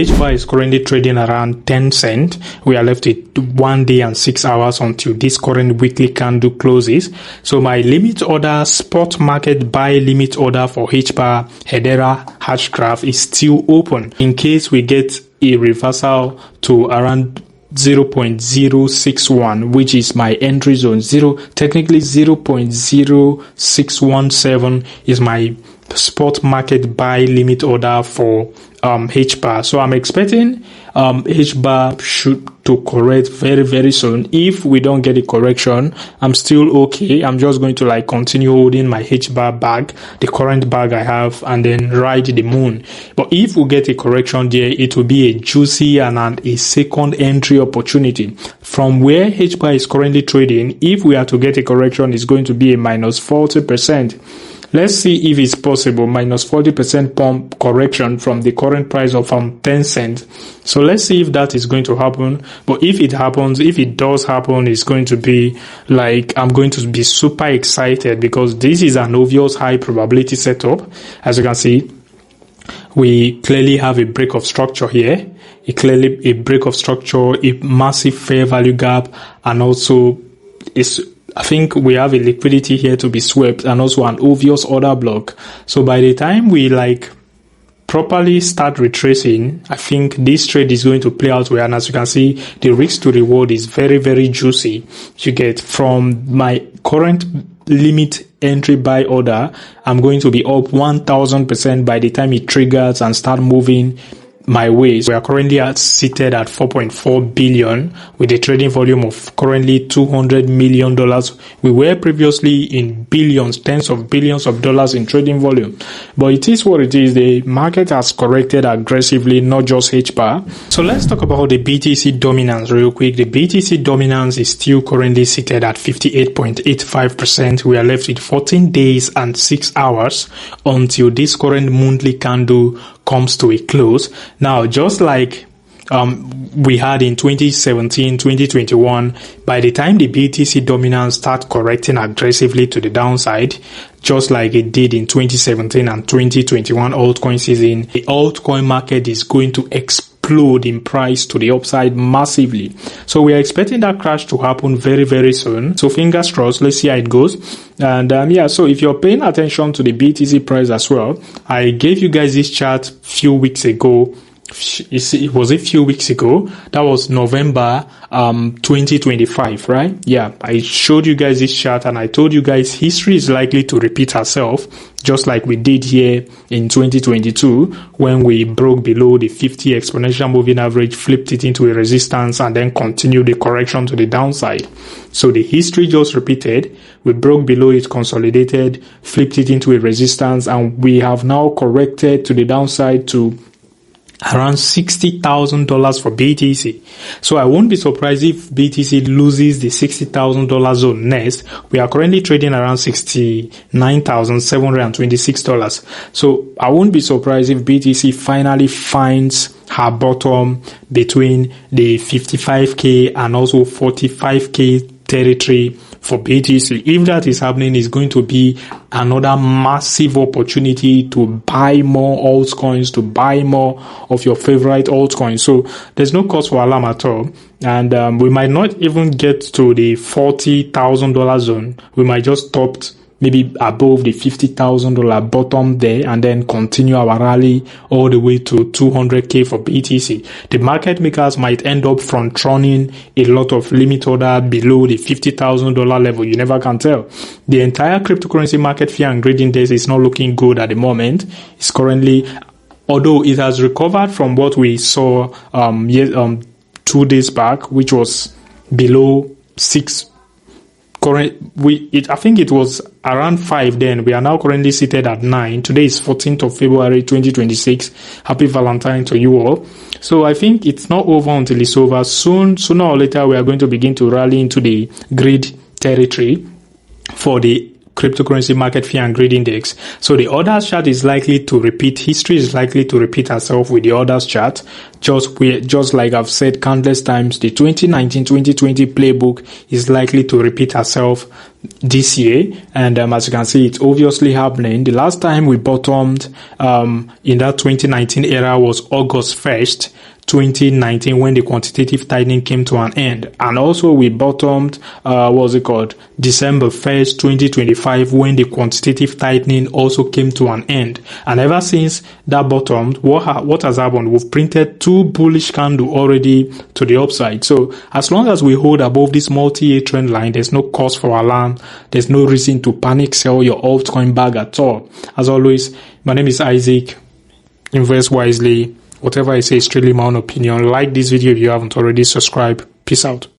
HBAR is currently trading around 10 cents. We are left with 1 day and 6 hours until this current weekly candle closes. So my limit order, spot market buy limit order for HBAR HEDERA HASHGRAPH is still open. In case we get a reversal to around 0.061, which is my entry zone. Technically 0.0617 is my spot market buy limit order for HBAR. So I'm expecting HBAR should to correct very, very soon. If we don't get a correction, I'm still okay. I'm just going to continue holding my HBAR bag, the current bag I have, and then ride the moon. But if we get a correction there, it will be a juicy and a second entry opportunity. From where HBAR is currently trading, if we are to get a correction, it's going to be a minus 40%. Let's see if it's possible, minus 40% pump correction from the current price of 10 cents. So let's see if that is going to happen. But if it happens, if it does happen, it's going to be I'm going to be super excited because this is an obvious high probability setup. As you can see, we clearly have a break of structure here. A break of structure, a massive fair value gap, and also I think we have a liquidity here to be swept and also an obvious order block. So by the time we properly start retracing, I think this trade is going to play out well. And as you can see, the risk to reward is very, very juicy. You get from my current limit entry buy order, I'm going to be up 1000% by the time it triggers and start moving my way. So we are currently seated at 4.4 billion with a trading volume of currently $200 million. We were previously in billions, tens of billions of dollars in trading volume. But it is what it is. The market has corrected aggressively, not just HBAR. So let's talk about the BTC dominance real quick. The BTC dominance is still currently seated at 58.85%. We are left with 14 days and 6 hours until this current monthly candle comes to a close. Now, just like we had in 2017, 2021, by the time the BTC dominance start correcting aggressively to the downside, just like it did in 2017 and 2021 altcoin season, the altcoin market is going to explode in price to the upside massively. So we are expecting that crash to happen very, very soon. So fingers crossed. Let's see how it goes. And so if you're paying attention to the BTC price as well, I gave you guys this chart few weeks ago. It was a few weeks ago. That was November 2025, right? Yeah, I showed you guys this chart and I told you guys history is likely to repeat herself, just like we did here in 2022 when we broke below the 50 exponential moving average, flipped it into a resistance, and then continued the correction to the downside. So the history just repeated. We broke below it, consolidated, flipped it into a resistance, and we have now corrected to the downside to around $60,000 for BTC. So I won't be surprised if BTC loses the $60,000 zone next. We are currently trading around $69,726. So I won't be surprised if BTC finally finds her bottom between the 55K and also 45K territory for BTC. If that is happening, it's going to be another massive opportunity to buy more altcoins, to buy more of your favorite altcoins. So there's no cause for alarm at all. And we might not even get to the $40,000 zone. We might just stop maybe above the $50,000 bottom there and then continue our rally all the way to 200K for BTC. The market makers might end up front running a lot of limit order below the $50,000 level. You never can tell. The entire cryptocurrency market fear and greed index is not looking good at the moment. It's currently, although it has recovered from what we saw 2 days back, which was below 6. I think it was around 5 then. We are now currently seated at 9. Today is 14th of February 2026. Happy Valentine to you all. So I think it's not over until it's over. Sooner or later, we are going to begin to rally into the grid territory for the cryptocurrency market fear and greed index. So the orders chart is likely to repeat. History is likely to repeat itself with the orders chart. Just like I've said countless times, the 2019-2020 playbook is likely to repeat itself this year. And as you can see, it's obviously happening. The last time we bottomed in that 2019 era was August 1st. 2019, when the quantitative tightening came to an end. And also we bottomed, December 1st, 2025, when the quantitative tightening also came to an end. And ever since that bottomed, what has happened? We've printed 2 bullish candles already to the upside. So as long as we hold above this multi-year trend line, there's no cause for alarm. There's no reason to panic sell your altcoin bag at all. As always, my name is Isaac. Invest wisely. Whatever I say is strictly my own opinion. Like this video if you haven't already. Subscribe. Peace out.